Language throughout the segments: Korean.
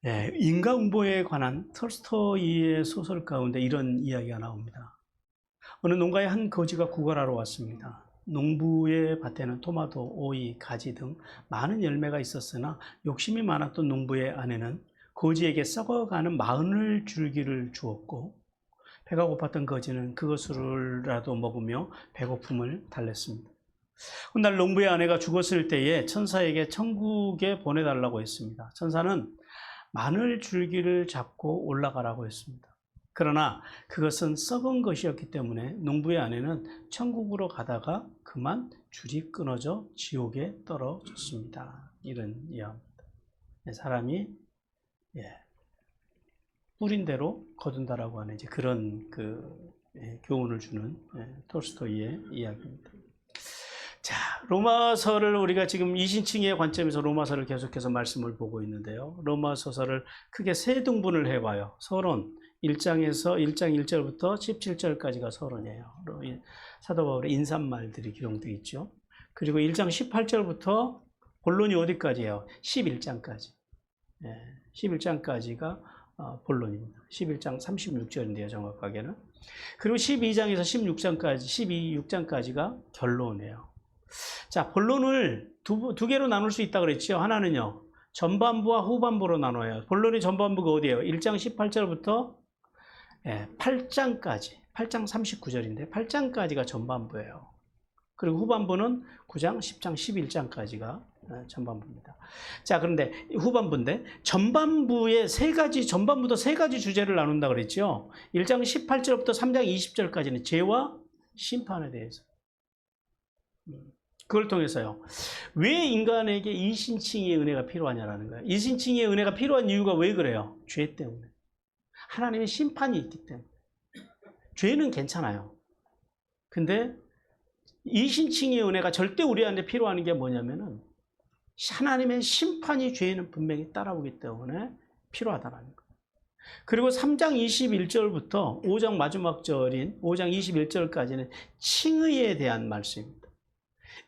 예, 인과응보에 관한 톨스토이의 소설 가운데 이런 이야기가 나옵니다. 어느 농가에 한 거지가 구걸하러 왔습니다. 농부의 밭에는 토마토, 오이, 가지 등 많은 열매가 있었으나 욕심이 많았던 농부의 아내는 거지에게 썩어가는 마늘 줄기를 주었고, 배가 고팠던 거지는 그것을라도 먹으며 배고픔을 달랬습니다. 훗날 농부의 아내가 죽었을 때에 천사에게 천국에 보내달라고 했습니다. 천사는 마늘 줄기를 잡고 올라가라고 했습니다. 그러나 그것은 썩은 것이었기 때문에 농부의 아내는 천국으로 가다가 그만 줄이 끊어져 지옥에 떨어졌습니다. 이런 이야기입니다. 사람이 뿌린 대로 거둔다라고 하는 이제 그런 교훈을 주는 톨스토이의 이야기입니다. 자, 로마서를 우리가 지금 이신칭의 관점에서 로마서를 계속해서 말씀을 보고 있는데요. 로마서서를 크게 세 등분을 해봐요. 서론 1장에서 1장 1절부터 17절까지가 서론이에요. 사도 바울의 인사말들이 기록되어 있죠. 그리고 1장 18절부터 본론이 어디까지예요? 11장까지. 11장까지가 본론입니다. 11장 36절인데요, 정확하게는. 그리고 12장에서 16장까지가 결론이에요. 자, 본론을 두 개로 나눌 수 있다고 그랬죠. 하나는요, 전반부와 후반부로 나눠요. 본론의 전반부가 어디예요? 1장 18절부터 8장까지, 8장 39절인데 8장까지가 전반부예요. 그리고 후반부는 9장, 10장, 11장까지가 전반부입니다. 자, 그런데 후반부인데 전반부에 전반부도 세 가지 주제를 나눈다 그랬죠. 1장 18절부터 3장 20절까지는 죄와 심판에 대해서. 그걸 통해서요. 왜 인간에게 이신칭의 은혜가 필요하냐라는 거예요. 이신칭의 은혜가 필요한 이유가 왜 그래요? 죄 때문에. 하나님의 심판이 있기 때문에. 죄는 괜찮아요. 근데 이신칭의 은혜가 절대 우리한테 필요한 게 뭐냐면은 하나님의 심판이 죄에는 분명히 따라오기 때문에 필요하다는 거예요. 그리고 3장 21절부터 5장 마지막 절인 5장 21절까지는 칭의에 대한 말씀입니다.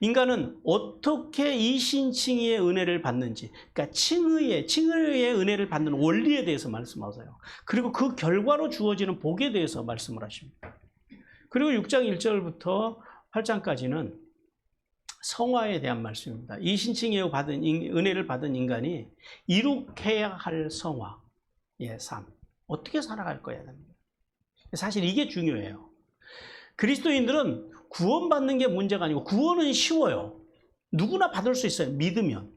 인간은 어떻게 이신칭의의 은혜를 받는지, 그러니까 칭의의 은혜를 받는 원리에 대해서 말씀하세요. 그리고 그 결과로 주어지는 복에 대해서 말씀을 하십니다. 그리고 6장 1절부터 8장까지는 성화에 대한 말씀입니다. 이신칭의 은혜를 받은 인간이 이룩해야 할 성화의 삶, 어떻게 살아갈 거야 됩니다. 사실 이게 중요해요. 그리스도인들은 구원받는 게 문제가 아니고 구원은 쉬워요. 누구나 받을 수 있어요. 믿으면.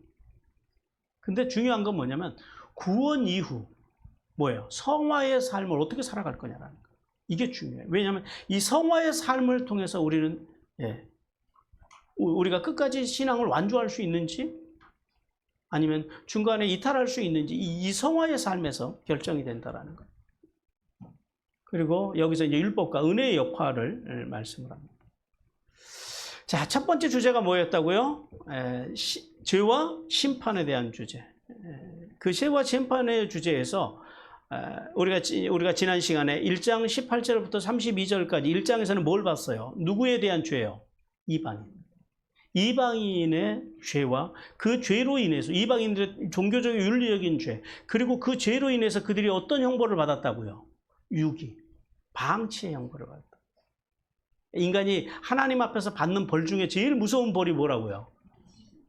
근데 중요한 건 뭐냐면 구원 이후 뭐예요? 성화의 삶을 어떻게 살아갈 거냐라는 거. 이게 중요해요. 왜냐하면 이 성화의 삶을 통해서 우리가 끝까지 신앙을 완주할 수 있는지 아니면 중간에 이탈할 수 있는지 이 성화의 삶에서 결정이 된다라는 거예요. 그리고 여기서 이제 율법과 은혜의 역할을 말씀을 합니다. 자, 첫 번째 주제가 뭐였다고요? 죄와 심판에 대한 주제. 그 죄와 심판의 주제에서 우리가 지난 시간에 1장 18절부터 32절까지 1장에서는 뭘 봤어요? 누구에 대한 죄요? 이방인. 이방인의 죄와 그 죄로 인해서 이방인들의 종교적 윤리적인 죄, 그리고 그 죄로 인해서 그들이 어떤 형벌을 받았다고요? 유기, 방치의 형벌을 받았다. 인간이 하나님 앞에서 받는 벌 중에 제일 무서운 벌이 뭐라고요?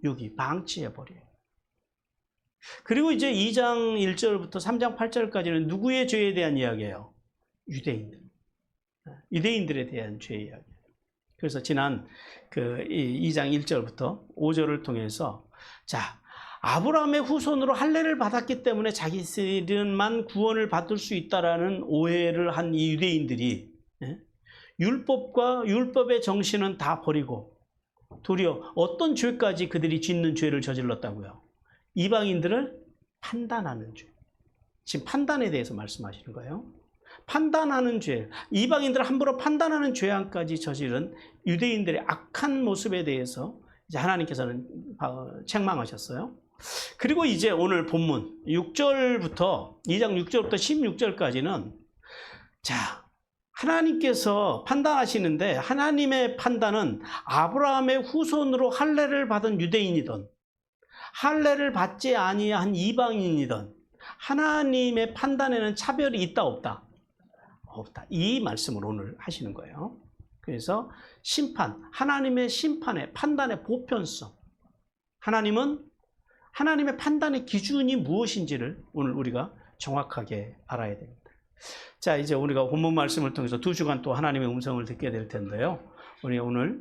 유기, 방치의 벌이에요. 그리고 이제 2장 1절부터 3장 8절까지는 누구의 죄에 대한 이야기예요? 유대인들에 대한 죄 이야기. 그래서 지난 2장 1절부터 5절을 통해서 자, 아브라함의 후손으로 할례를 받았기 때문에 자기들만 구원을 받을 수 있다라는 오해를 한 이 유대인들이 율법과 율법의 정신은 다 버리고 도리어 어떤 죄까지 그들이 짓는 죄를 저질렀다고요? 이방인들을 판단하는 죄. 지금 판단에 대해서 말씀하시는 거예요. 판단하는 죄, 이방인들을 함부로 판단하는 죄악까지 저지른 유대인들의 악한 모습에 대해서 이제 하나님께서는 책망하셨어요. 그리고 이제 오늘 본문 6절부터 2장 6절부터 16절까지는 자, 하나님께서 판단하시는데 하나님의 판단은 아브라함의 후손으로 할례를 받은 유대인이든 할례를 받지 아니한 이방인이든 하나님의 판단에는 차별이 있다 없다? 없다. 이 말씀을 오늘 하시는 거예요. 그래서 심판, 하나님의 심판의 판단의 보편성. 하나님은 하나님의 판단의 기준이 무엇인지를 오늘 우리가 정확하게 알아야 됩니다. 자, 이제 우리가 본문 말씀을 통해서 2주간 또 하나님의 음성을 듣게 될 텐데요. 우리 오늘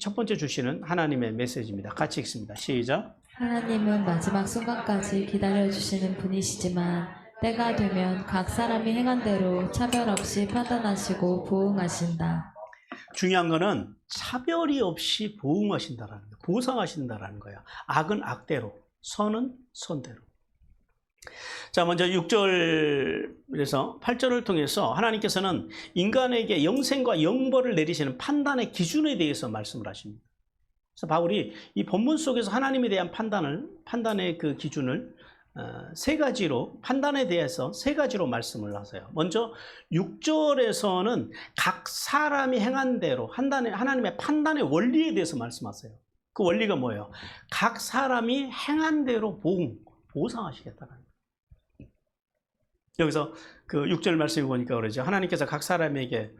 첫 번째 주시는 하나님의 메시지입니다. 같이 읽습니다. 시작. 하나님은 마지막 순간까지 기다려주시는 분이시지만 때가 되면 각 사람이 행한 대로 차별 없이 판단하시고 보응하신다. 중요한 거는 차별이 없이 보응하신다라는 거예요. 보상하신다라는 거예요. 악은 악대로, 선은 선대로. 자, 먼저 6절에서 8절을 통해서 하나님께서는 인간에게 영생과 영벌을 내리시는 판단의 기준에 대해서 말씀을 하십니다. 그래서 바울이 이 본문 속에서 하나님에 대한 판단의 그 기준을 세 가지로, 판단에 대해서 세 가지로 말씀을 하세요. 먼저 6절에서는 각 사람이 행한 대로 하나님의 판단의 원리에 대해서 말씀하세요. 그 원리가 뭐예요? 각 사람이 행한 대로 보상하시겠다는 거예요. 여기서 그 6절 말씀을 보니까 그러죠. 하나님께서 각 사람에게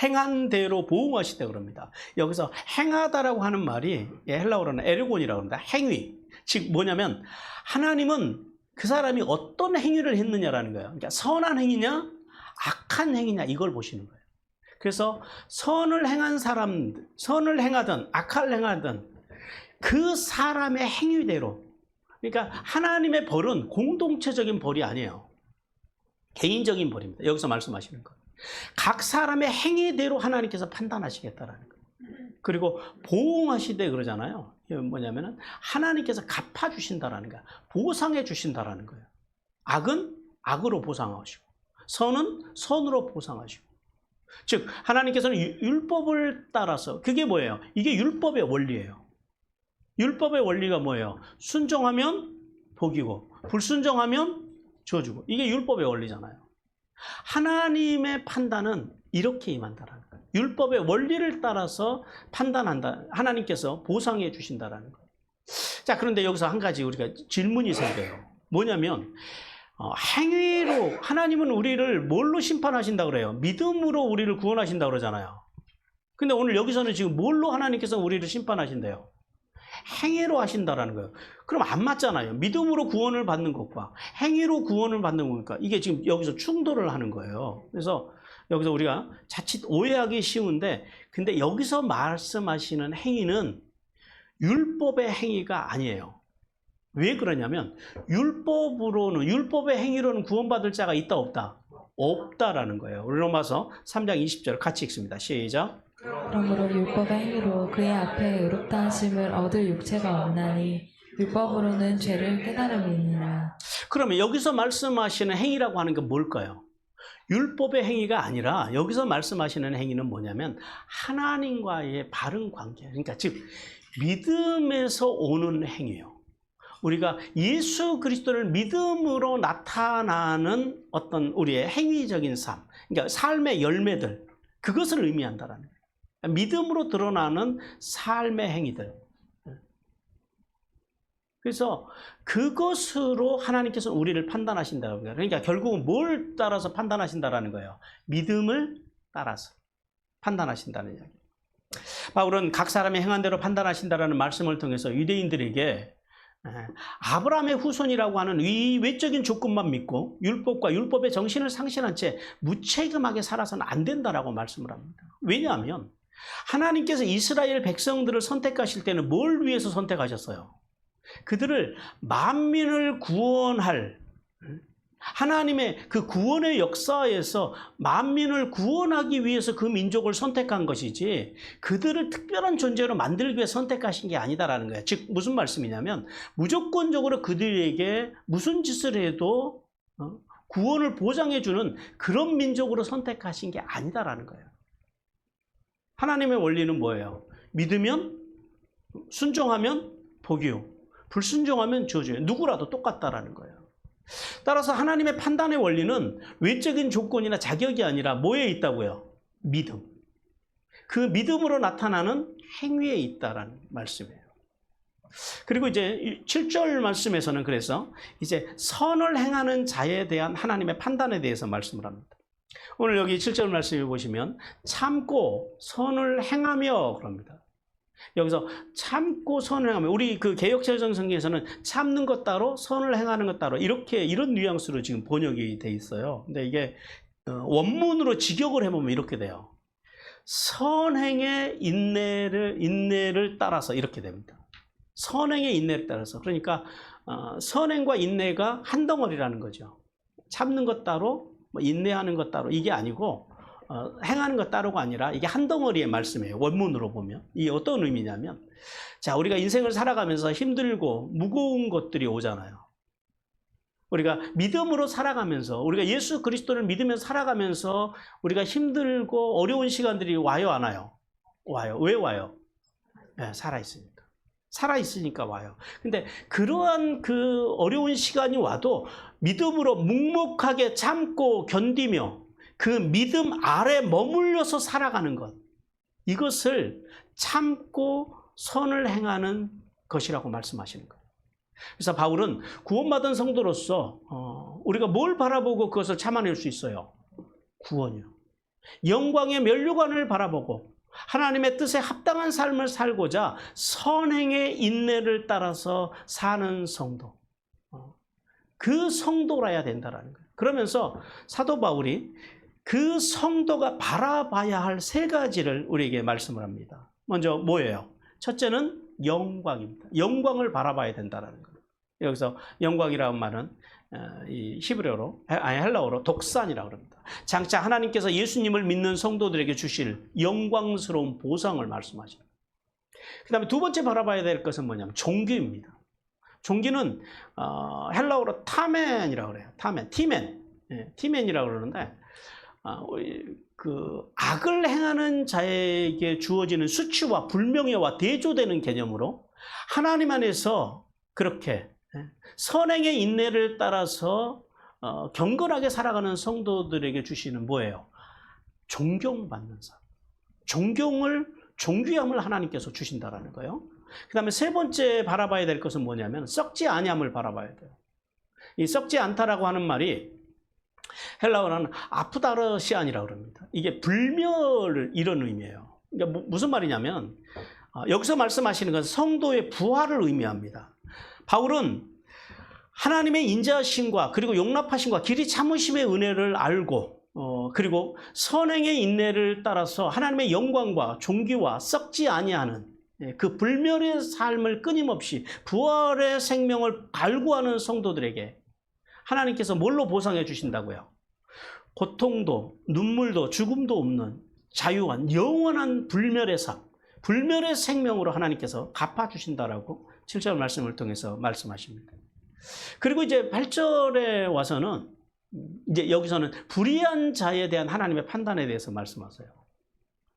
행한 대로 보응하시다 그럽니다. 여기서 행하다라고 하는 말이 헬라어로는 에르곤이라고 합니다. 행위. 즉 뭐냐면 하나님은 그 사람이 어떤 행위를 했느냐라는 거예요. 그러니까 선한 행위냐 악한 행위냐 이걸 보시는 거예요. 그래서 선을 행한 사람들, 선을 행하든 악을 행하든 그 사람의 행위대로, 그러니까 하나님의 벌은 공동체적인 벌이 아니에요. 개인적인 벌입니다. 여기서 말씀하시는 거예요. 각 사람의 행위대로 하나님께서 판단하시겠다라는 거예요. 그리고 보응하시되 그러잖아요. 뭐냐면은 하나님께서 갚아주신다라는 거예요. 보상해 주신다라는 거예요. 악은 악으로 보상하시고 선은 선으로 보상하시고. 즉 하나님께서는 율법을 따라서, 그게 뭐예요? 이게 율법의 원리예요. 율법의 원리가 뭐예요? 순종하면 복이고 불순종하면 저주고. 이게 율법의 원리잖아요. 하나님의 판단은 이렇게 임한다라는 거예요. 율법의 원리를 따라서 판단한다. 하나님께서 보상해 주신다라는 거예요. 자, 그런데 여기서 한 가지 우리가 질문이 생겨요. 뭐냐면 행위로 하나님은 우리를 뭘로 심판하신다 그래요? 믿음으로 우리를 구원하신다 그러잖아요. 근데 오늘 여기서는 지금 뭘로 하나님께서 우리를 심판하신대요? 행위로 하신다라는 거예요. 그럼 안 맞잖아요. 믿음으로 구원을 받는 것과 행위로 구원을 받는 거니까 이게 지금 여기서 충돌을 하는 거예요. 그래서 여기서 우리가 자칫 오해하기 쉬운데, 근데 여기서 말씀하시는 행위는 율법의 행위가 아니에요. 왜 그러냐면 율법의 행위로는 구원받을 자가 있다 없다? 없다라는 거예요. 로마서 3장 20절 같이 읽습니다. 시작. 그러므로 율법의 행위로 그의 앞에 의롭다 하심을 얻을 육체가 없나니 율법으로는 죄를 깨달음이니라. 그러면 여기서 말씀하시는 행위라고 하는 게 뭘까요? 율법의 행위가 아니라 여기서 말씀하시는 행위는 뭐냐면 하나님과의 바른 관계, 그러니까 즉 믿음에서 오는 행위예요. 우리가 예수 그리스도를 믿음으로 나타나는 어떤 우리의 행위적인 삶, 그러니까 삶의 열매들, 그것을 의미한다라는 거예요. 믿음으로 드러나는 삶의 행위들. 그래서 그것으로 하나님께서 우리를 판단하신다는 거예요. 그러니까 결국은 뭘 따라서 판단하신다라는 거예요? 믿음을 따라서 판단하신다는 이야기. 바울은 각 사람이 행한 대로 판단하신다라는 말씀을 통해서 유대인들에게 아브라함의 후손이라고 하는 이 외적인 조건만 믿고 율법과 율법의 정신을 상실한 채 무책임하게 살아서는 안 된다라고 말씀을 합니다. 왜냐하면 하나님께서 이스라엘 백성들을 선택하실 때는 뭘 위해서 선택하셨어요? 그들을 만민을 구원할 하나님의 그 구원의 역사에서 만민을 구원하기 위해서 그 민족을 선택한 것이지 그들을 특별한 존재로 만들기 위해 선택하신 게 아니다라는 거예요. 즉 무슨 말씀이냐면 무조건적으로 그들에게 무슨 짓을 해도 구원을 보장해주는 그런 민족으로 선택하신 게 아니다라는 거예요. 하나님의 원리는 뭐예요? 믿으면 순종하면 복이요, 불순종하면 저주예요. 누구라도 똑같다라는 거예요. 따라서 하나님의 판단의 원리는 외적인 조건이나 자격이 아니라 뭐에 있다고요? 믿음. 그 믿음으로 나타나는 행위에 있다라는 말씀이에요. 그리고 이제 7절 말씀에서는 그래서 이제 선을 행하는 자에 대한 하나님의 판단에 대해서 말씀을 합니다. 오늘 여기 7절 말씀을 보시면 참고 선을 행하며 그럽니다. 여기서 참고 선을 행하며, 우리 그 개역철정 성경에서는 참는 것 따로 선을 행하는 것 따로 이런 뉘앙스로 지금 번역이 돼 있어요. 근데 이게 원문으로 직역을 해보면 이렇게 돼요. 선행의 인내를 따라서 이렇게 됩니다. 선행의 인내를 따라서. 그러니까 선행과 인내가 한 덩어리라는 거죠. 참는 것 따로, 인내하는 것 따로, 이게 아니고 행하는 것 따로가 아니라 이게 한 덩어리의 말씀이에요. 원문으로 보면. 이게 어떤 의미냐면, 자, 우리가 인생을 살아가면서 힘들고 무거운 것들이 오잖아요. 우리가 믿음으로 살아가면서, 우리가 예수 그리스도를 믿으면서 살아가면서 우리가 힘들고 어려운 시간들이 와요, 안 와요? 와요. 왜 와요? 네, 살아있으니까. 살아있으니까 와요. 근데 그러한 그 어려운 시간이 와도 믿음으로 묵묵하게 참고 견디며 그 믿음 아래 머물러서 살아가는 것, 이것을 참고 선을 행하는 것이라고 말씀하시는 거예요. 그래서 바울은 구원받은 성도로서 우리가 뭘 바라보고 그것을 참아낼 수 있어요? 구원이요. 영광의 면류관을 바라보고 하나님의 뜻에 합당한 삶을 살고자 선행의 인내를 따라서 사는 성도, 그 성도라야 된다는 거예요. 그러면서 사도 바울이 그 성도가 바라봐야 할 세 가지를 우리에게 말씀을 합니다. 먼저 뭐예요? 첫째는 영광입니다. 영광을 바라봐야 된다는 거예요. 여기서 영광이라는 말은 이 헬라어로 독산이라고 합니다. 장차 하나님께서 예수님을 믿는 성도들에게 주실 영광스러운 보상을 말씀하십니다. 그 다음에 두 번째 바라봐야 될 것은 뭐냐면 종교입니다. 종교는 헬라어로 타멘이라고 그래요. 티멘이라고 그러는데 그 악을 행하는 자에게 주어지는 수치와 불명예와 대조되는 개념으로 하나님 안에서 그렇게 선행의 인내를 따라서 경건하게 살아가는 성도들에게 주시는 뭐예요? 존경받는 삶. 존귀함을 하나님께서 주신다라는 거예요. 그 다음에 세 번째 바라봐야 될 것은 뭐냐면 썩지 아니함을 바라봐야 돼요. 이 썩지 않다라고 하는 말이 헬라어로는 아프다르시안이라고 합니다. 이게 불멸을 이런 의미예요. 그러니까 무슨 말이냐면 여기서 말씀하시는 것은 성도의 부활을 의미합니다. 바울은 하나님의 인자하심과 그리고 용납하심과 길이 참으심의 은혜를 알고 그리고 선행의 인내를 따라서 하나님의 영광과 존귀와 썩지 아니하는 그 불멸의 삶을 끊임없이 부활의 생명을 갈구하는 성도들에게 하나님께서 뭘로 보상해 주신다고요? 고통도 눈물도 죽음도 없는 자유한 영원한 불멸의 삶, 불멸의 생명으로 하나님께서 갚아주신다라고 7절 말씀을 통해서 말씀하십니다. 그리고 이제 8절에 와서는 이제 여기서는 불의한 자에 대한 하나님의 판단에 대해서 말씀하세요.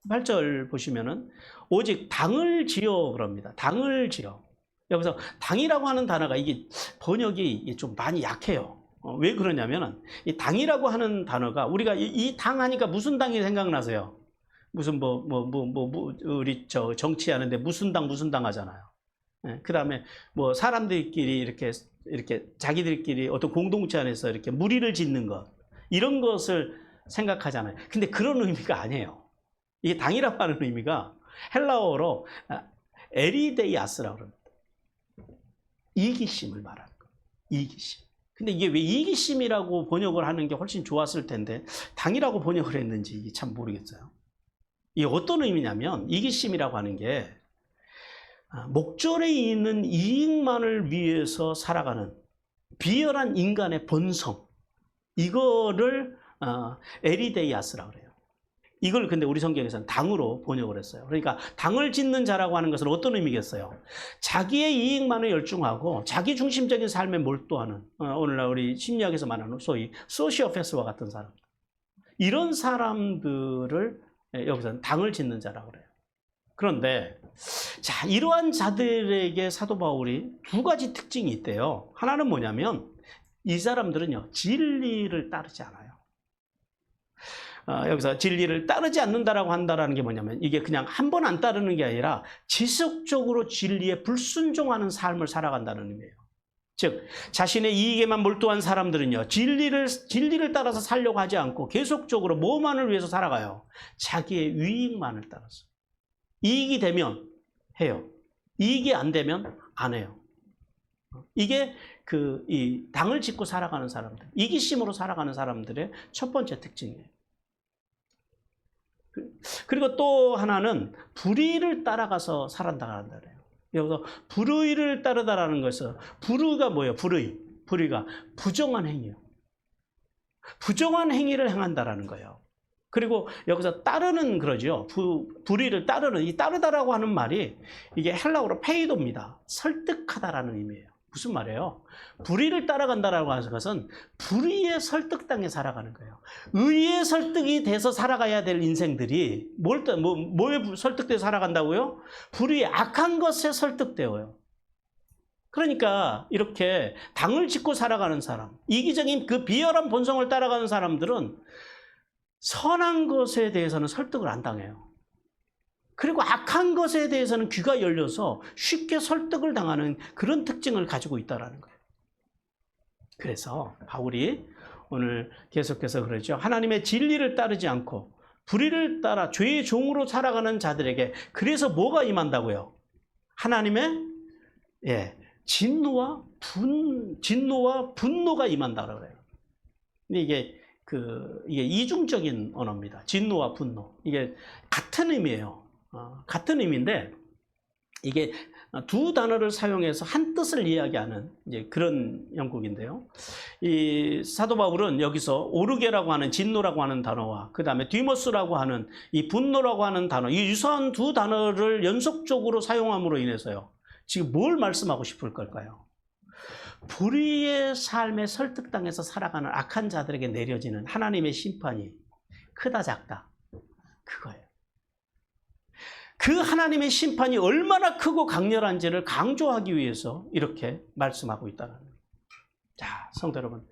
8절 보시면은 오직 당을 지어 그럽니다. 당을 지어. 여기서 당이라고 하는 단어가 이게 번역이 좀 많이 약해요. 왜 그러냐면은 이 당이라고 하는 단어가 우리가 이 당 하니까 무슨 당이 생각나세요? 무슨 우리 정치하는데 무슨 당 하잖아요. 그 다음에 뭐 사람들끼리 이렇게 자기들끼리 어떤 공동체 안에서 이렇게 무리를 짓는 것, 이런 것을 생각하잖아요. 근데 그런 의미가 아니에요. 이게 당이라고 하는 의미가 헬라어로 에리데이아스라고 합니다. 이기심을 말하는 거예요. 이기심. 근데 이게 왜 이기심이라고 번역을 하는 게 훨씬 좋았을 텐데 당이라고 번역을 했는지 이게 참 모르겠어요. 이게 어떤 의미냐면 이기심이라고 하는 게 목전에 있는 이익만을 위해서 살아가는 비열한 인간의 본성, 이거를 에리데이아스라고 그래요. 이걸 근데 우리 성경에서는 당으로 번역을 했어요. 그러니까 당을 짓는 자라고 하는 것은 어떤 의미겠어요? 자기의 이익만을 열중하고 자기 중심적인 삶에 몰두하는, 오늘날 우리 심리학에서 말하는 소위 소시오패스와 같은 사람, 이런 사람들을 여기서는 당을 짓는 자라고 그래요. 그런데 자, 이러한 자들에게 사도 바울이 두 가지 특징이 있대요. 하나는 뭐냐면 이 사람들은요 진리를 따르지 않아요. 여기서 진리를 따르지 않는다라고 한다라는 게 뭐냐면 이게 그냥 한 번 안 따르는 게 아니라 지속적으로 진리에 불순종하는 삶을 살아간다는 의미예요. 즉 자신의 이익에만 몰두한 사람들은요 진리를 따라서 살려고 하지 않고 계속적으로 뭐만을 위해서 살아가요? 자기의 유익만을 따라서. 이익이 되면 해요. 이익이 안 되면 안 해요. 이게 이 당을 짓고 살아가는 사람들, 이기심으로 살아가는 사람들의 첫 번째 특징이에요. 그리고 또 하나는 불의를 따라가서 살아간다는 거예요. 여기서 불의를 따르다라는 것은 불의가 뭐예요? 불의가 부정한 행위예요. 부정한 행위를 행한다라는 거예요. 그리고 여기서 따르는 그러죠. 불의를 따르는 이 따르다라고 하는 말이 이게 헬라어로 페이도입니다. 설득하다라는 의미예요. 무슨 말이에요? 불의를 따라간다라고 하는 것은 불의에 설득당해 살아가는 거예요. 의에 설득이 돼서 살아가야 될 인생들이 뭐에 설득돼서 살아간다고요? 불의에 악한 것에 설득되어요. 그러니까 이렇게 당을 짓고 살아가는 사람, 이기적인 그 비열한 본성을 따라가는 사람들은 선한 것에 대해서는 설득을 안 당해요. 그리고 악한 것에 대해서는 귀가 열려서 쉽게 설득을 당하는 그런 특징을 가지고 있다는 거예요. 그래서 바울이 오늘 계속해서 그러죠. 하나님의 진리를 따르지 않고 불의를 따라 죄의 종으로 살아가는 자들에게 그래서 뭐가 임한다고요? 하나님의 진노와 분노가 임한다고 그래요. 근데 이게 이중적인 언어입니다. 진노와 분노. 이게 같은 의미예요. 같은 의미인데 이게 두 단어를 사용해서 한 뜻을 이야기하는 이제 그런 영국인데요. 이 사도 바울은 여기서 오르게라고 하는 진노라고 하는 단어와 그 다음에 디모스라고 하는 이 분노라고 하는 단어, 이 유사한 두 단어를 연속적으로 사용함으로 인해서요. 지금 뭘 말씀하고 싶을 걸까요? 불의의 삶에 설득당해서 살아가는 악한 자들에게 내려지는 하나님의 심판이 크다 작다 그거예요. 그 하나님의 심판이 얼마나 크고 강렬한지를 강조하기 위해서 이렇게 말씀하고 있다는 거예요. 자, 성도 여러분,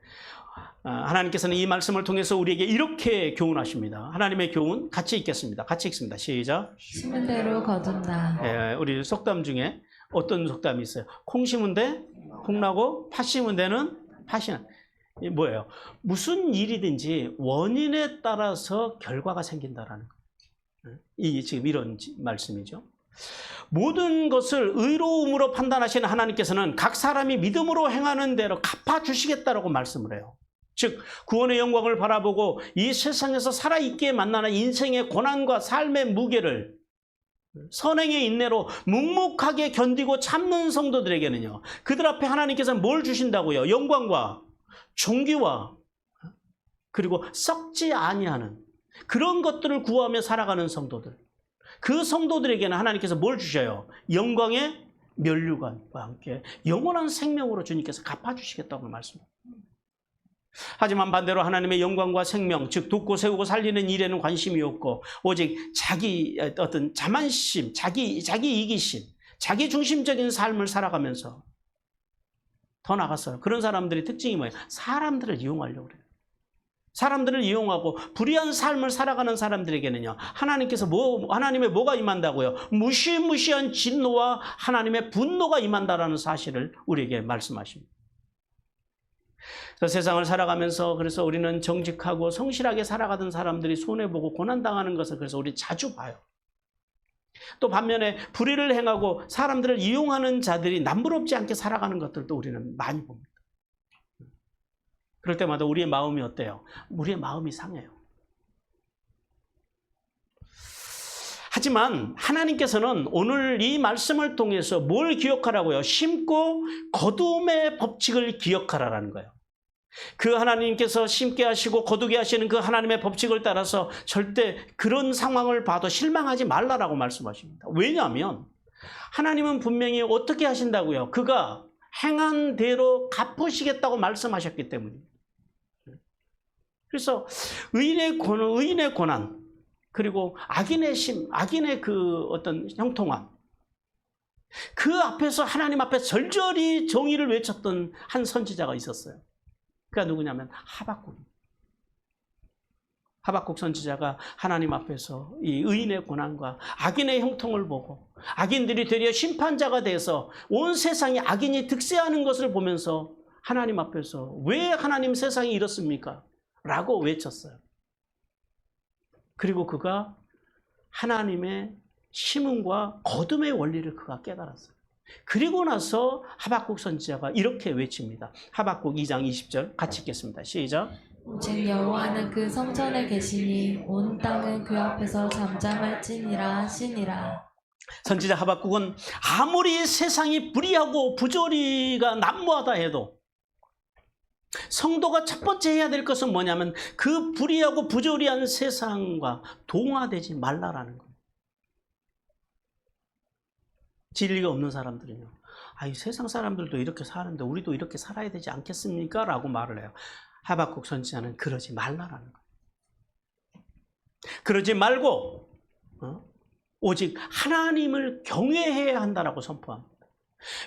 하나님께서는 이 말씀을 통해서 우리에게 이렇게 교훈하십니다. 하나님의 교훈 같이 읽겠습니다. 같이 읽습니다. 시작. 심은 대로 거둔다. 우리 속담 중에 어떤 속담이 있어요? 콩 심은 데 콩 나고 팥 심은 데는 팥이 나. 이게 뭐예요? 무슨 일이든지 원인에 따라서 결과가 생긴다라는 거예요. 이게 지금 이런 말씀이죠. 모든 것을 의로움으로 판단하시는 하나님께서는 각 사람이 믿음으로 행하는 대로 갚아주시겠다라고 말씀을 해요. 즉 구원의 영광을 바라보고 이 세상에서 살아있기에 만나는 인생의 고난과 삶의 무게를 선행의 인내로 묵묵하게 견디고 참는 성도들에게는요, 그들 앞에 하나님께서는 뭘 주신다고요? 영광과 존귀와 그리고 썩지 아니하는 그런 것들을 구하며 살아가는 성도들, 그 성도들에게는 하나님께서 뭘 주셔요? 영광의 면류관과 함께 영원한 생명으로 주님께서 갚아주시겠다고 말씀합니다. 하지만 반대로 하나님의 영광과 생명, 즉 돕고 세우고 살리는 일에는 관심이 없고 오직 자기 어떤 자만심, 자기 이기심, 자기 중심적인 삶을 살아가면서 더 나갔어요. 그런 사람들의 특징이 뭐예요? 사람들을 이용하려고 그래요. 사람들을 이용하고 불의한 삶을 살아가는 사람들에게는요, 하나님의 뭐가 임한다고요? 무시무시한 진노와 하나님의 분노가 임한다라는 사실을 우리에게 말씀하십니다. 세상을 살아가면서 그래서 우리는 정직하고 성실하게 살아가던 사람들이 손해보고 고난당하는 것을 그래서 우리 자주 봐요. 또 반면에 불의를 행하고 사람들을 이용하는 자들이 남부럽지 않게 살아가는 것들도 우리는 많이 봅니다. 그럴 때마다 우리의 마음이 어때요? 우리의 마음이 상해요. 하지만 하나님께서는 오늘 이 말씀을 통해서 뭘 기억하라고요? 심고 거둠의 법칙을 기억하라는 거예요. 그 하나님께서 심게 하시고 거두게 하시는 그 하나님의 법칙을 따라서 절대 그런 상황을 봐도 실망하지 말라라고 말씀하십니다. 왜냐하면 하나님은 분명히 어떻게 하신다고요? 그가 행한 대로 갚으시겠다고 말씀하셨기 때문입니다. 그래서 의인의 고난, 그리고 악인의 그 어떤 형통함, 그 앞에서 하나님 앞에 절절히 정의를 외쳤던 한 선지자가 있었어요. 그가 누구냐면 하박국입니다. 하박국 선지자가 하나님 앞에서 이 의인의 고난과 악인의 형통을 보고 악인들이 되려 심판자가 돼서 온 세상에 악인이 득세하는 것을 보면서 하나님 앞에서 왜 하나님 세상이 이렇습니까? 라고 외쳤어요. 그리고 그가 하나님의 심음과 거둠의 원리를 그가 깨달았어요. 그리고 나서 하박국 선지자가 이렇게 외칩니다. 하박국 2장 20절 같이 읽겠습니다. 시작. 오직 여호와는 그 성전에 계시니 온 땅은 그 앞에서 잠잠할지니라 하시니라. 선지자 하박국은 아무리 세상이 불의하고 부조리가 난무하다 해도 성도가 첫 번째 해야 될 것은 뭐냐면 그 불의하고 부조리한 세상과 동화되지 말라라는 거예요. 진리가 없는 사람들은요. 이 세상 사람들도 이렇게 사는데 우리도 이렇게 살아야 되지 않겠습니까? 라고 말을 해요. 하박국 선지자는 그러지 말라라는 거예요. 그러지 말고 오직 하나님을 경외해야 한다라고 선포합니다.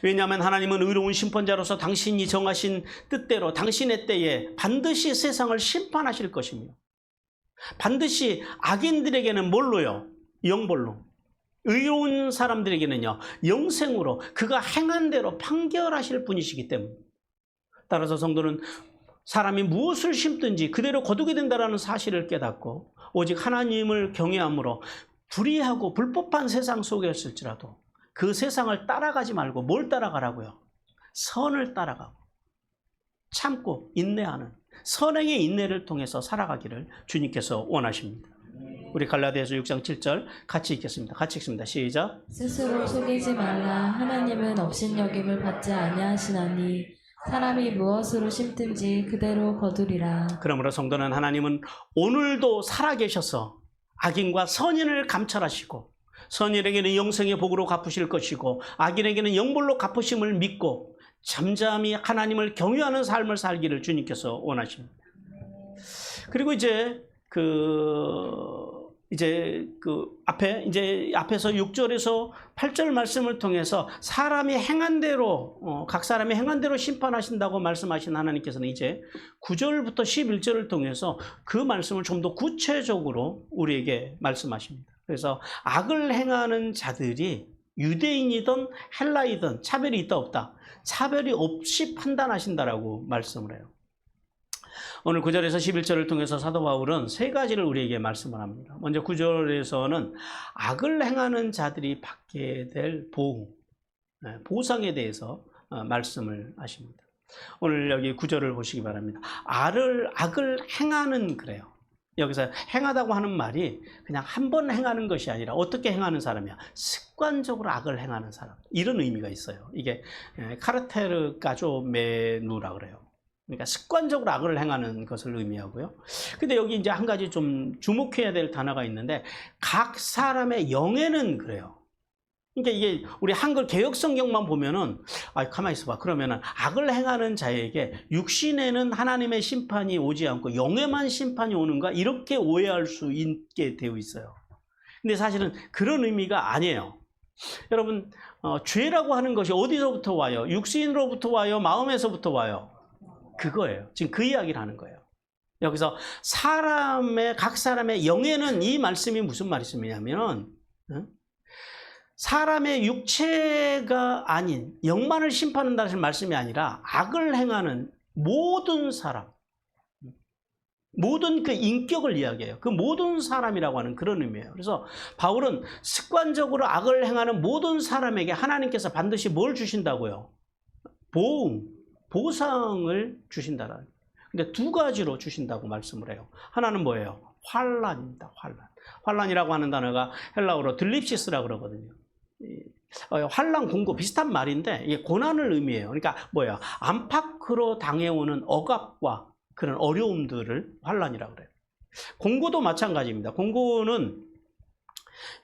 왜냐하면 하나님은 의로운 심판자로서 당신이 정하신 뜻대로 당신의 때에 반드시 세상을 심판하실 것이며 반드시 악인들에게는 뭘로요? 영벌로. 의로운 사람들에게는요, 영생으로 그가 행한 대로 판결하실 분이시기 때문에 따라서 성도는 사람이 무엇을 심든지 그대로 거두게 된다는 사실을 깨닫고 오직 하나님을 경외함으로 불의하고 불법한 세상 속에 있을지라도 그 세상을 따라가지 말고 뭘 따라가라고요? 선을 따라가고 참고 인내하는 선행의 인내를 통해서 살아가기를 주님께서 원하십니다. 우리 갈라디아서 6장 7절 같이 읽겠습니다. 같이 읽습니다. 시작. 스스로 속이지 말라. 하나님은 업신여김을 받지 아니하시나니 사람이 무엇으로 심든지 그대로 거두리라. 그러므로 성도는 하나님은 오늘도 살아계셔서 악인과 선인을 감찰하시고 선인에게는 영생의 복으로 갚으실 것이고 악인에게는 영벌로 갚으심을 믿고 잠잠히 하나님을 경외하는 삶을 살기를 주님께서 원하십니다. 그리고 이제 앞에서 6절에서 8절 말씀을 통해서 사람이 행한 대로, 각 사람이 행한 대로 심판하신다고 말씀하신 하나님께서는 이제 9절부터 11절을 통해서 그 말씀을 좀 더 구체적으로 우리에게 말씀하십니다. 그래서 악을 행하는 자들이 유대인이든 헬라이든 차별이 있다 없다. 차별이 없이 판단하신다라고 말씀을 해요. 오늘 9절에서 11절을 통해서 사도 바울은 세 가지를 우리에게 말씀을 합니다. 먼저 9절에서는 악을 행하는 자들이 받게 될 보상에 대해서 말씀을 하십니다. 오늘 여기 9절을 보시기 바랍니다. 악을 행하는 그래요. 여기서 행하다고 하는 말이 그냥 한 번 행하는 것이 아니라 어떻게 행하는 사람이야? 습관적으로 악을 행하는 사람. 이런 의미가 있어요. 이게 카르테르 까조메누라 그래요. 그러니까 습관적으로 악을 행하는 것을 의미하고요. 근데 여기 이제 한 가지 좀 주목해야 될 단어가 있는데 각 사람의 영에는 그래요. 그러니까 이게 우리 한글 개역 성경만 보면은 가만히 있어봐. 그러면은 악을 행하는 자에게 육신에는 하나님의 심판이 오지 않고 영에만 심판이 오는가 이렇게 오해할 수 있게 되어 있어요. 근데 사실은 그런 의미가 아니에요. 여러분 죄라고 하는 것이 어디서부터 와요? 육신으로부터 와요? 마음에서부터 와요? 그거예요. 지금 그 이야기를 하는 거예요. 여기서 각 사람의 영에는 이 말씀이 무슨 말씀이냐면 사람의 육체가 아닌 영만을 심판한다는 말씀이 아니라 악을 행하는 모든 사람, 모든 그 인격을 이야기해요. 그 모든 사람이라고 하는 그런 의미예요. 그래서 바울은 습관적으로 악을 행하는 모든 사람에게 하나님께서 반드시 뭘 주신다고요? 보상을 주신다라는 거예요. 근데 두 가지로 주신다고 말씀을 해요. 하나는 뭐예요? 환난입니다. 환난이라고 하는 단어가 헬라어로 들립시스라고 그러거든요. 환난, 공고 비슷한 말인데 이게 고난을 의미해요. 그러니까 뭐예요? 안팎으로 당해오는 억압과 그런 어려움들을 환난이라고 그래요. 공고도 마찬가지입니다. 공고는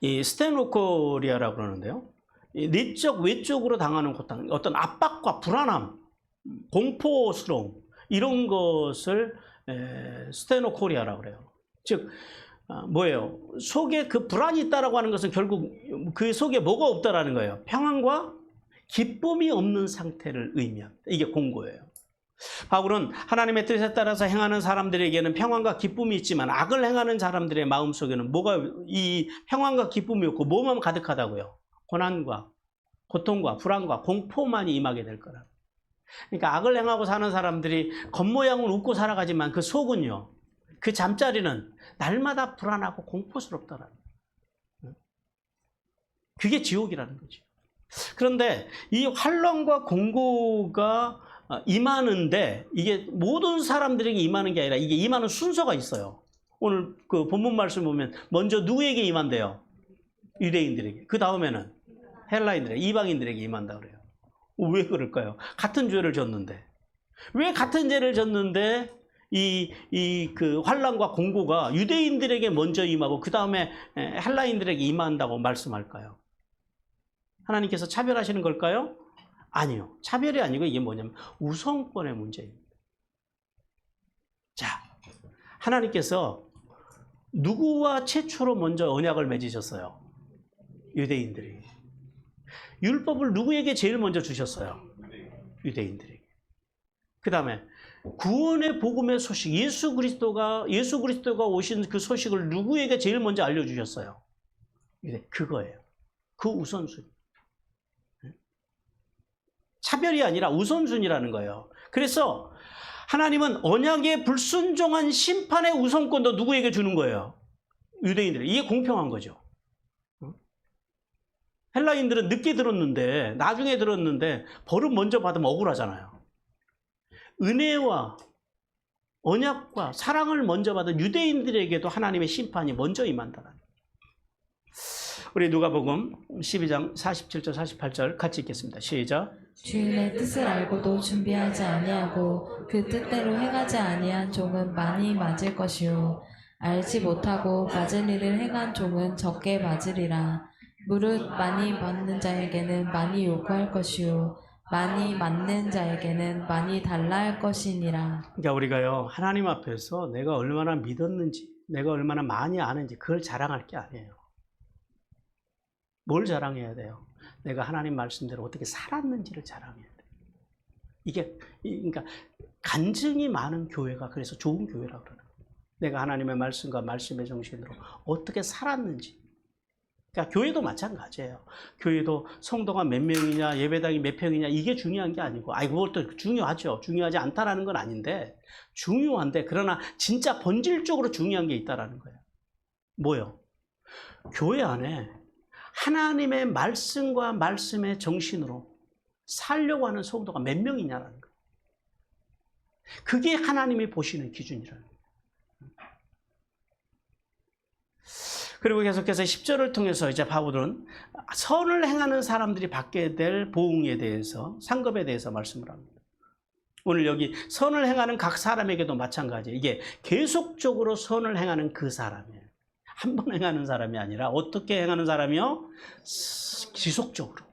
이 스테노코리아라고 그러는데요. 내적, 외적으로 당하는 고통, 어떤 압박과 불안함, 공포스러움 이런 것을 스테노코리아라고 그래요. 즉 뭐예요? 속에 그 불안이 있다라고 하는 것은 결국 그 속에 뭐가 없다라는 거예요. 평안과 기쁨이 없는 상태를 의미합니다. 이게 공고예요. 바울은 하나님의 뜻에 따라서 행하는 사람들에게는 평안과 기쁨이 있지만 악을 행하는 사람들의 마음속에는 이 평안과 기쁨이 없고 뭐만 가득하다고요? 고난과 고통과 불안과 공포만이 임하게 될 거라. 그러니까 악을 행하고 사는 사람들이 겉모양은 웃고 살아가지만 그 속은요, 그 잠자리는 날마다 불안하고 공포스럽다라는 거예요. 그게 지옥이라는 거죠. 그런데 이 환난과 공고가 임하는데 이게 모든 사람들에게 임하는 게 아니라 이게 임하는 순서가 있어요. 오늘 그 본문 말씀 보면 먼저 누구에게 임한대요? 유대인들에게. 그 다음에는 헬라인들에게, 이방인들에게 임한다 그래요. 왜 그럴까요? 같은 죄를 졌는데. 왜 같은 죄를 졌는데 그 환난과 공고가 유대인들에게 먼저 임하고 그 다음에 헬라인들에게 임한다고 말씀할까요? 하나님께서 차별하시는 걸까요? 아니요. 차별이 아니고 이게 뭐냐면 우선권의 문제입니다. 자, 하나님께서 누구와 최초로 먼저 언약을 맺으셨어요? 유대인들이. 율법을 누구에게 제일 먼저 주셨어요? 유대인들에게. 그 다음에 구원의 복음의 소식, 예수 그리스도가 오신 그 소식을 누구에게 제일 먼저 알려주셨어요? 그거예요. 그 우선순위. 차별이 아니라 우선순위라는 거예요. 그래서 하나님은 언약에 불순종한 심판의 우선권도 누구에게 주는 거예요? 유대인들에게. 이게 공평한 거죠. 헬라인들은 늦게 들었는데, 나중에 들었는데 벌은 먼저 받으면 억울하잖아요. 은혜와 언약과 사랑을 먼저 받은 유대인들에게도 하나님의 심판이 먼저 임한다는 거예요. 우리 누가복음 12장 47절 48절 같이 읽겠습니다. 시작. 주인의 뜻을 알고도 준비하지 아니하고 그 뜻대로 행하지 아니한 종은 많이 맞을 것이요 알지 못하고 맞을 일을 행한 종은 적게 맞으리라. 무릇 많이 받는 자에게는 많이 요구할 것이요 많이 맞는 자에게는 많이 달라 할 것이니라. 그러니까 우리가요, 하나님 앞에서 내가 얼마나 믿었는지, 내가 얼마나 많이 아는지 그걸 자랑할 게 아니에요. 뭘 자랑해야 돼요? 내가 하나님 말씀대로 어떻게 살았는지를 자랑해야 돼요. 이게 그러니까 간증이 많은 교회가 그래서 좋은 교회라고 그러는 거예요. 내가 하나님의 말씀과 말씀의 정신으로 어떻게 살았는지. 그러니까 교회도 마찬가지예요. 교회도 성도가 몇 명이냐, 예배당이 몇 평이냐 이게 중요한 게 아니고, 그것도 중요하죠. 중요하지 않다라는 건 아닌데 중요한데, 그러나 진짜 본질적으로 중요한 게 있다라는 거예요. 뭐요? 교회 안에 하나님의 말씀과 말씀의 정신으로 살려고 하는 성도가 몇 명이냐라는 거예요. 그게 하나님이 보시는 기준이라는 거예요. 그리고 계속해서 10절을 통해서 이제 바울은 선을 행하는 사람들이 받게 될 보응에 대해서, 상급에 대해서 말씀을 합니다. 오늘 여기 선을 행하는 각 사람에게도 마찬가지예요. 이게 계속적으로 선을 행하는 그 사람이에요. 한 번 행하는 사람이 아니라 어떻게 행하는 사람이요? 지속적으로.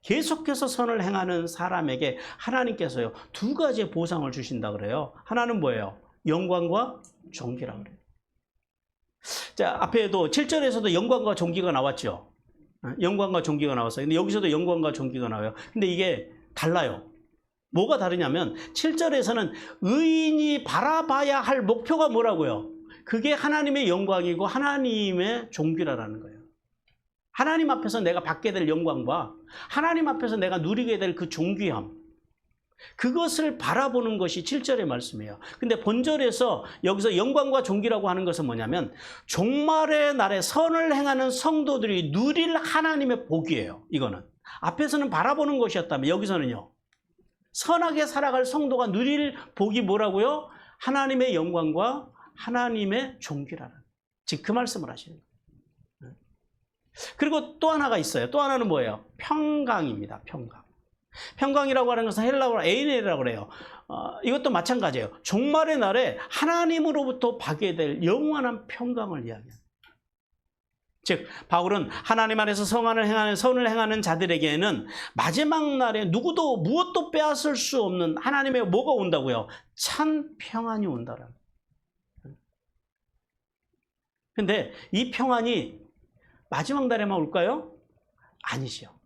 계속해서 선을 행하는 사람에게 하나님께서요, 두 가지의 보상을 주신다 그래요. 하나는 뭐예요? 영광과 존귀라고 그래요. 자, 앞에도 7절에서도 영광과 존귀가 나왔죠. 영광과 존귀가 나왔어요. 근데 여기서도 영광과 존귀가 나와요. 근데 이게 달라요. 뭐가 다르냐면 7절에서는 의인이 바라봐야 할 목표가 뭐라고요? 그게 하나님의 영광이고 하나님의 존귀라는 거예요. 하나님 앞에서 내가 받게 될 영광과 하나님 앞에서 내가 누리게 될 그 존귀함, 그것을 바라보는 것이 7절의 말씀이에요. 근데 본절에서 여기서 영광과 존귀라고 하는 것은 뭐냐면 종말의 날에 선을 행하는 성도들이 누릴 하나님의 복이에요. 이거는 앞에서는 바라보는 것이었다면 여기서는요, 선하게 살아갈 성도가 누릴 복이 뭐라고요? 하나님의 영광과 하나님의 존귀라는, 즉 그 말씀을 하시는 거예요. 그리고 또 하나가 있어요. 또 하나는 뭐예요? 평강입니다. 평강. 평강이라고 하는 것은 헬라어로 에이네라고 그래요. 이것도 마찬가지예요. 종말의 날에 하나님으로부터 받게 될 영원한 평강을 이야기해요. 즉 바울은 하나님 안에서 선을 행하는 자들에게는 마지막 날에 누구도 무엇도 빼앗을 수 없는 하나님의 뭐가 온다고요? 참 평안이 온다라는. 근데 이 평안이 마지막 날에만 올까요? 아니죠.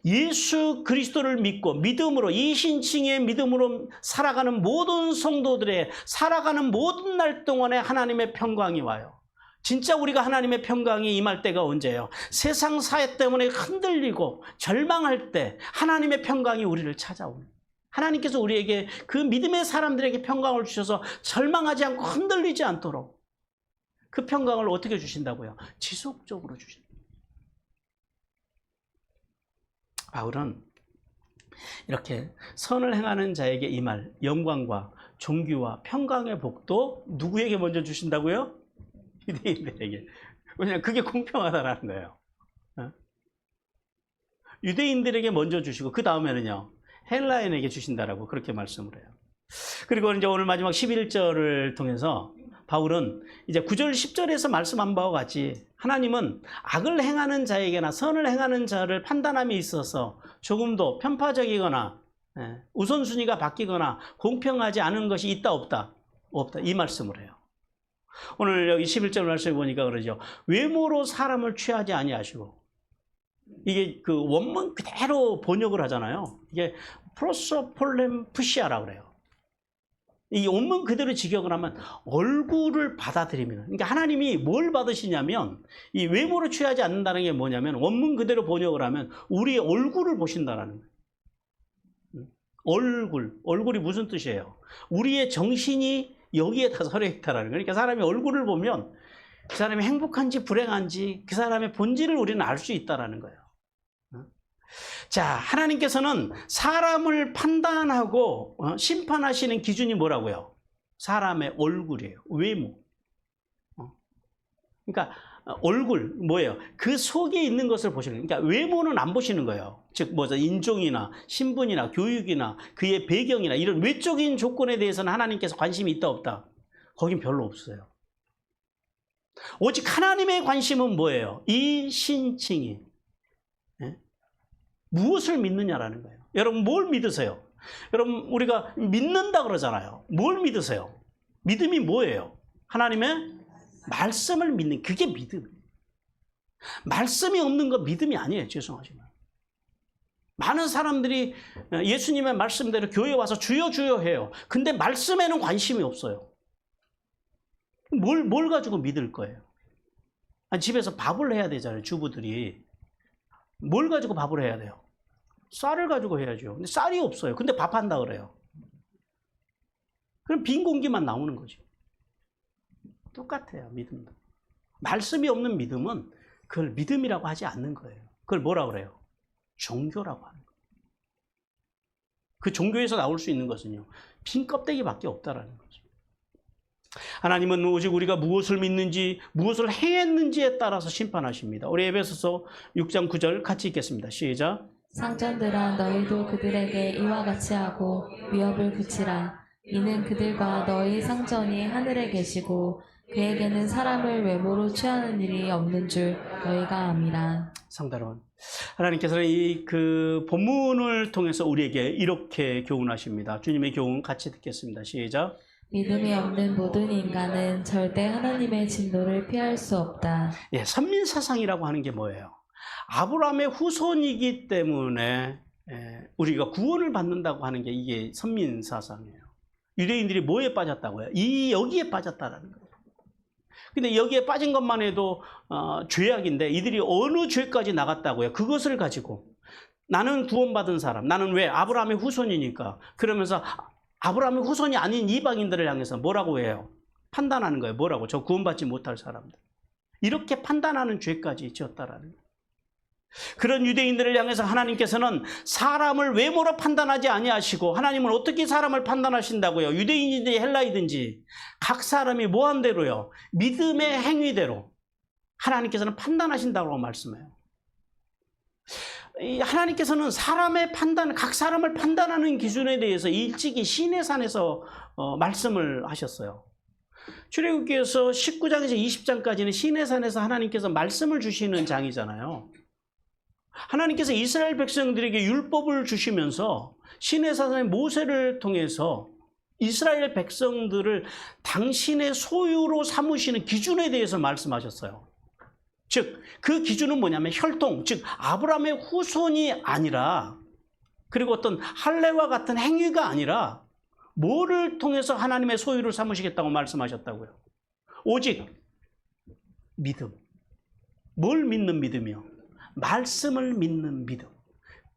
예수 그리스도를 믿고 믿음으로 이신칭의 믿음으로 살아가는 모든 성도들의 살아가는 모든 날 동안에 하나님의 평강이 와요. 진짜 우리가 하나님의 평강이 임할 때가 언제예요? 세상 사회 때문에 흔들리고 절망할 때 하나님의 평강이 우리를 찾아오는. 하나님께서 우리에게 그 믿음의 사람들에게 평강을 주셔서 절망하지 않고 흔들리지 않도록 그 평강을 어떻게 주신다고요? 지속적으로 주신다. 바울은 이렇게 선을 행하는 자에게 임할 영광과 존귀와 평강의 복도 누구에게 먼저 주신다고요? 유대인들에게. 왜냐하면 그게 공평하다라는 거예요. 유대인들에게 먼저 주시고 그 다음에는요 헬라인에게 주신다라고 그렇게 말씀을 해요. 그리고 이제 오늘 마지막 11절을 통해서 바울은 이제 9절 10절에서 말씀한 바와 같이 하나님은 악을 행하는 자에게나 선을 행하는 자를 판단함에 있어서 조금도 편파적이거나 우선순위가 바뀌거나 공평하지 않은 것이 있다 없다? 없다. 이 말씀을 해요. 오늘 여기 11절 말씀을 보니까 그러죠. 외모로 사람을 취하지 아니하시고, 이게 그 원문 그대로 번역을 하잖아요. 이게 프로소폴렘푸시아라고 그래요. 이 원문 그대로 직역을 하면 얼굴을 받아들이면, 그러니까 하나님이 뭘 받으시냐면 이 외모로 취하지 않는다는 게 뭐냐면 원문 그대로 번역을 하면 우리의 얼굴을 보신다라는 거예요. 얼굴이 무슨 뜻이에요? 우리의 정신이 여기에 다 서려 있다라는 거예요. 그러니까 사람이 얼굴을 보면 그 사람이 행복한지 불행한지 그 사람의 본질을 우리는 알 수 있다라는 거예요. 자, 하나님께서는 사람을 판단하고 심판하시는 기준이 뭐라고요? 사람의 얼굴이에요. 외모. 그러니까 얼굴 뭐예요? 그 속에 있는 것을 보시는 거예요. 그러니까 외모는 안 보시는 거예요. 즉 인종이나 신분이나 교육이나 그의 배경이나 이런 외적인 조건에 대해서는 하나님께서 관심이 있다 없다? 거긴 별로 없어요. 오직 하나님의 관심은 뭐예요? 이 신칭이 무엇을 믿느냐라는 거예요. 여러분 뭘 믿으세요? 여러분 우리가 믿는다 그러잖아요. 뭘 믿으세요? 믿음이 뭐예요? 하나님의 말씀을 믿는, 그게 믿음. 말씀이 없는 건 믿음이 아니에요. 죄송하지만 많은 사람들이 예수님의 말씀대로 교회에 와서 주여 주여 해요. 근데 말씀에는 관심이 없어요. 뭘 가지고 믿을 거예요? 아니, 집에서 밥을 해야 되잖아요. 주부들이 뭘 가지고 밥을 해야 돼요? 쌀을 가지고 해야죠. 근데 쌀이 없어요. 근데 밥한다 그래요. 그럼 빈 공기만 나오는 거죠. 똑같아요. 믿음도. 말씀이 없는 믿음은 그걸 믿음이라고 하지 않는 거예요. 그걸 뭐라 그래요? 종교라고 하는 거예요. 그 종교에서 나올 수 있는 것은요, 빈 껍데기밖에 없다라는 거죠. 하나님은 오직 우리가 무엇을 믿는지, 무엇을 행했는지에 따라서 심판하십니다. 우리 에베소서 6장 9절 같이 읽겠습니다. 시작. 상전들아 너희도 그들에게 이와 같이 하고 위협을 붙이라. 이는 그들과 너희 상전이 하늘에 계시고 그에게는 사람을 외모로 취하는 일이 없는 줄 너희가 암이라. 상다론 하나님께서는 이 그 본문을 통해서 우리에게 이렇게 교훈하십니다. 주님의 교훈 같이 듣겠습니다. 시작. 믿음이 없는 모든 인간은 절대 하나님의 진노를 피할 수 없다. 예, 선민사상이라고 하는 게 뭐예요? 아브라함의 후손이기 때문에 우리가 구원을 받는다고 하는 게 이게 선민사상이에요. 유대인들이 뭐에 빠졌다고요? 여기에 빠졌다라는 거예요. 근데 여기에 빠진 것만 해도 죄악인데 이들이 어느 죄까지 나갔다고요? 그것을 가지고 나는 구원받은 사람, 나는 왜? 아브라함의 후손이니까. 그러면서 아브라함의 후손이 아닌 이방인들을 향해서 뭐라고 해요? 판단하는 거예요. 뭐라고? 저 구원받지 못할 사람들. 이렇게 판단하는 죄까지 지었다라는 거예요. 그런 유대인들을 향해서 하나님께서는 사람을 외모로 판단하지 아니하시고, 하나님은 어떻게 사람을 판단하신다고요? 유대인이든지 헬라이든지 각 사람이 뭐한 대로요? 믿음의 행위대로 하나님께서는 판단하신다고 말씀해요. 하나님께서는 사람의 판단, 각 사람을 판단하는 기준에 대해서 일찍이 시내산에서 말씀을 하셨어요. 출애굽기에서 19장에서 20장까지는 시내산에서 하나님께서 말씀을 주시는 장이잖아요. 하나님께서 이스라엘 백성들에게 율법을 주시면서 시내산의 모세를 통해서 이스라엘 백성들을 당신의 소유로 삼으시는 기준에 대해서 말씀하셨어요. 즉 그 기준은 뭐냐면 혈통, 즉 아브라함의 후손이 아니라, 그리고 어떤 할례와 같은 행위가 아니라 뭐를 통해서 하나님의 소유를 삼으시겠다고 말씀하셨다고요? 오직 믿음. 뭘 믿는 믿음이요? 말씀을 믿는 믿음.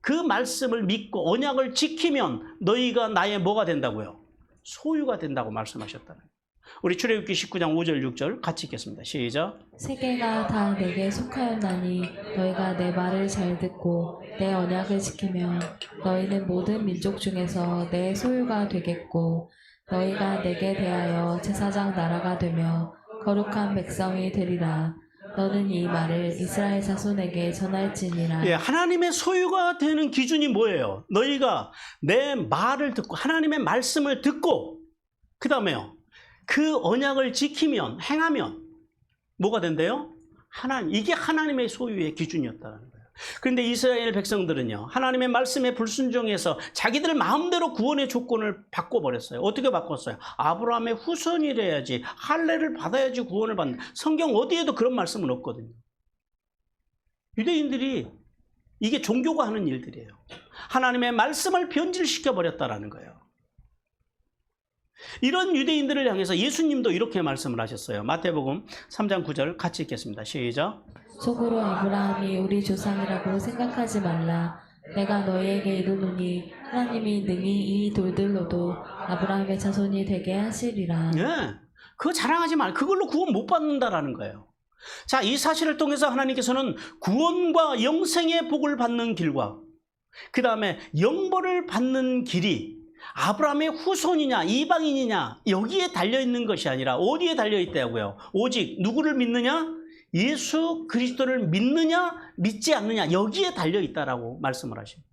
그 말씀을 믿고 언약을 지키면 너희가 나의 뭐가 된다고요? 소유가 된다고 말씀하셨다는 거예요. 우리 출애굽기 19장 5절 6절 같이 읽겠습니다. 시작. 세계가 다 내게 속하였나니 너희가 내 말을 잘 듣고 내 언약을 지키면 너희는 모든 민족 중에서 내 소유가 되겠고 너희가 내게 대하여 제사장 나라가 되며 거룩한 백성이 되리라. 너는 이 말을 이스라엘 자손에게 전할지니라. 예, 하나님의 소유가 되는 기준이 뭐예요? 너희가 내 말을 듣고 하나님의 말씀을 듣고 그 다음에요, 그 언약을 지키면, 행하면 뭐가 된대요? 이게 하나님의 소유의 기준이었다는 거예요. 그런데 이스라엘 백성들은요, 하나님의 말씀에 불순종해서 자기들 마음대로 구원의 조건을 바꿔버렸어요. 어떻게 바꿨어요? 아브라함의 후손이래야지, 할례를 받아야지 구원을 받는. 성경 어디에도 그런 말씀은 없거든요. 유대인들이 이게 종교가 하는 일들이에요. 하나님의 말씀을 변질시켜버렸다는 거예요. 이런 유대인들을 향해서 예수님도 이렇게 말씀을 하셨어요. 마태복음 3장 9절 같이 읽겠습니다. 시작. 속으로 아브라함이 우리 조상이라고 생각하지 말라. 내가 너희에게 이르노니 하나님이 능히 이 돌들로도 아브라함의 자손이 되게 하시리라. 네, 그거 자랑하지 말. 그걸로 구원 못 받는다라는 거예요. 자, 이 사실을 통해서 하나님께서는 구원과 영생의 복을 받는 길과 그 다음에 영벌을 받는 길이 아브라함의 후손이냐 이방인이냐 여기에 달려있는 것이 아니라 어디에 달려있다고요? 오직 누구를 믿느냐? 예수 그리스도를 믿느냐 믿지 않느냐 여기에 달려있다라고 말씀을 하십니다.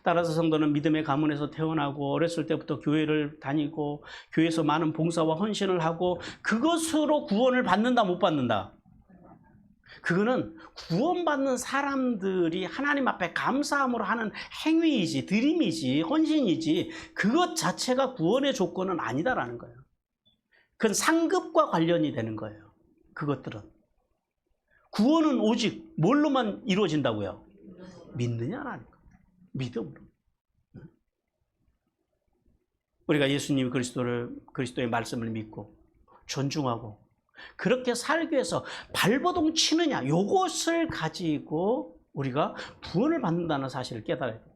따라서 성도는 믿음의 가문에서 태어나고 어렸을 때부터 교회를 다니고 교회에서 많은 봉사와 헌신을 하고 그것으로 구원을 받는다 못 받는다? 그거는 구원받는 사람들이 하나님 앞에 감사함으로 하는 행위이지, 드림이지, 헌신이지 그것 자체가 구원의 조건은 아니다라는 거예요. 그건 상급과 관련이 되는 거예요. 그것들은. 구원은 오직 뭘로만 이루어진다고요? 믿느냐라는 거예요. 믿음으로. 우리가 예수님 그리스도의 말씀을 믿고 존중하고 그렇게 살기 위해서 발버둥 치느냐 이것을 가지고 우리가 구원을 받는다는 사실을 깨달아야 됩니다.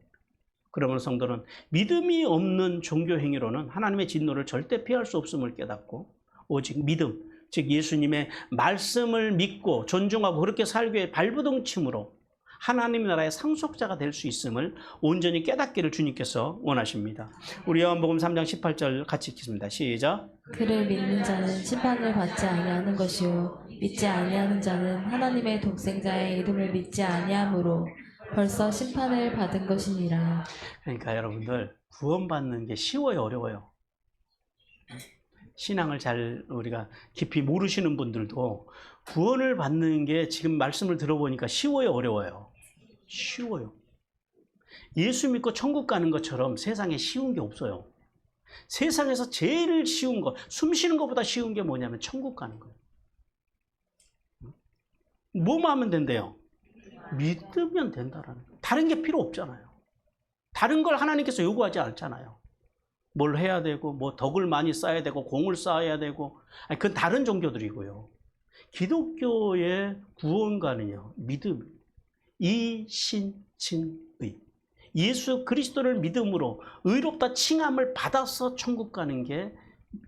그러면 성도는 믿음이 없는 종교 행위로는 하나님의 진노를 절대 피할 수 없음을 깨닫고 오직 믿음, 즉 예수님의 말씀을 믿고 존중하고 그렇게 살기 위해 발버둥 침으로 하나님 나라의 상속자가 될 수 있음을 온전히 깨닫기를 주님께서 원하십니다. 우리 요한복음 3장 18절 같이 읽겠습니다. 시작. 그를 믿는 자는 심판을 받지 아니하는 것이요 믿지 아니하는 자는 하나님의 독생자의 이름을 믿지 아니하므로 벌써 심판을 받은 것이니라. 그러니까 여러분들 구원받는 게 쉬워요, 어려워요? 신앙을 잘 우리가 깊이 모르시는 분들도 구원을 받는 게 지금 말씀을 들어보니까 쉬워요, 어려워요? 쉬워요. 예수 믿고 천국 가는 것처럼 세상에 쉬운 게 없어요. 세상에서 제일 쉬운 거, 숨 쉬는 것보다 쉬운 게 뭐냐면 천국 가는 거예요. 뭐만 하면 된대요? 믿으면 된다라는 거예요. 다른 게 필요 없잖아요. 다른 걸 하나님께서 요구하지 않잖아요. 뭘 해야 되고 뭐 덕을 많이 쌓아야 되고 공을 쌓아야 되고 그건 다른 종교들이고요. 기독교의 구원가는요, 믿음, 이신칭의. 예수 그리스도를 믿음으로 의롭다 칭함을 받아서 천국 가는 게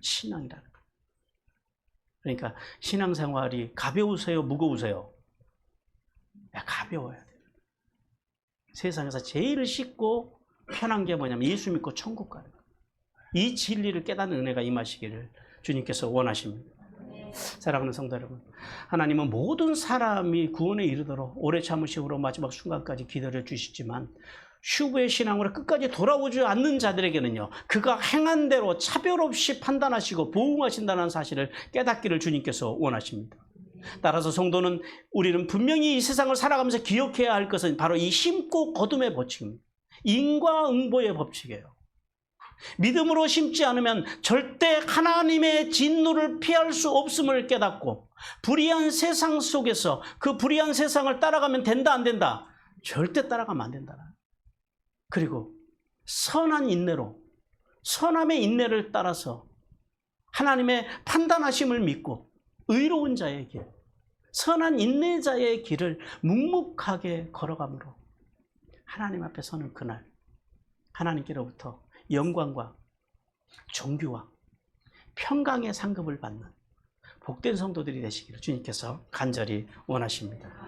신앙이라는 거예요. 그러니까 신앙생활이 가벼우세요, 무거우세요? 가벼워야 돼요. 세상에서 제일 쉽고 편한 게 뭐냐면 예수 믿고 천국 가는 거예요. 이 진리를 깨닫는 은혜가 임하시기를 주님께서 원하십니다. 사랑하는 성도 여러분, 하나님은 모든 사람이 구원에 이르도록 오래 참으시므로 마지막 순간까지 기다려 주시지만 휴부의 신앙으로 끝까지 돌아오지 않는 자들에게는요, 그가 행한 대로 차별 없이 판단하시고 보응하신다는 사실을 깨닫기를 주님께서 원하십니다. 따라서 성도는 우리는 분명히 이 세상을 살아가면서 기억해야 할 것은 바로 이 심고 거둠의 법칙입니다. 인과응보의 법칙이에요. 믿음으로 심지 않으면 절대 하나님의 진노를 피할 수 없음을 깨닫고 불의한 세상 속에서 그 불의한 세상을 따라가면 된다 안 된다? 절대 따라가면 안 된다. 그리고 선한 인내로 선함의 인내를 따라서 하나님의 판단하심을 믿고 의로운 자의 길, 선한 인내자의 길을 묵묵하게 걸어감으로 하나님 앞에 서는 그날 하나님께로부터 영광과 존귀와 평강의 상급을 받는 복된 성도들이 되시기를 주님께서 간절히 원하십니다.